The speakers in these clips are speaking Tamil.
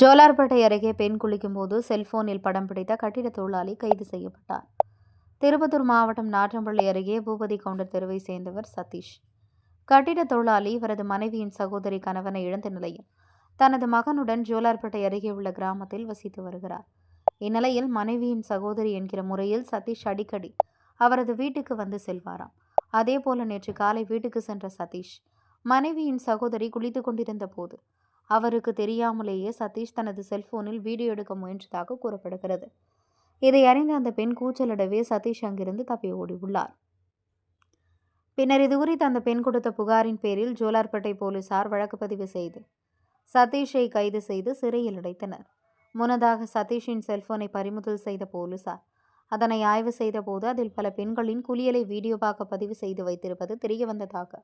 ஜோலார்பேட்டை அருகே பெண் குளிக்கும் போது செல்போனில் படம் பிடித்த கட்டிட தொழிலாளி கைது செய்யப்பட்டார். திருப்பத்தூர் மாவட்டம் நாற்றம்பள்ளி அருகே பூபதி கவுண்டர் தெருவை சேர்ந்தவர் சதீஷ். கட்டிட தொழிலாளி இவரது மனைவியின் சகோதரி கணவனை இழந்த நிலையில் தனது மகனுடன் ஜோலார்பேட்டை அருகே உள்ள கிராமத்தில் வசித்து வருகிறார். இந்நிலையில் மனைவியின் சகோதரி என்கிற முறையில் சதீஷ் அடிக்கடி அவரது வீட்டுக்கு வந்து செல்வாராம். அதேபோல நேற்று காலை வீட்டுக்கு சென்ற சதீஷ் மனைவியின் சகோதரி குளித்துக் கொண்டிருந்த போது அவருக்கு தெரியாமலேயே சதீஷ் தனது செல்போனில் வீடியோ எடுக்க முயன்றதாக கூறப்படுகிறது. இதை அறிந்த அந்த பெண் கூச்சலிடவே சதீஷ் அங்கிருந்து தப்பி ஓடி உள்ளார். பின்னர் இதுகுறித்து அந்த பெண் கொடுத்த புகாரின் பேரில் ஜோலார்பேட்டை போலீசார் வழக்கு பதிவு செய்து சதீஷை கைது செய்து சிறையில் அடைத்தனர். முன்னதாக சதீஷின் செல்போனை பறிமுதல் செய்த போலீசார் அதனை ஆய்வு செய்த போது அதில் பல பெண்களின் குளியலை வீடியோவாக பதிவு செய்து வைத்திருப்பது தெரியவந்ததாக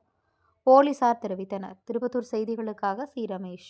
போலீசார் தெரிவித்தனர். திருப்பத்தூர் செய்திகளுக்காக சி. ரமேஷ்.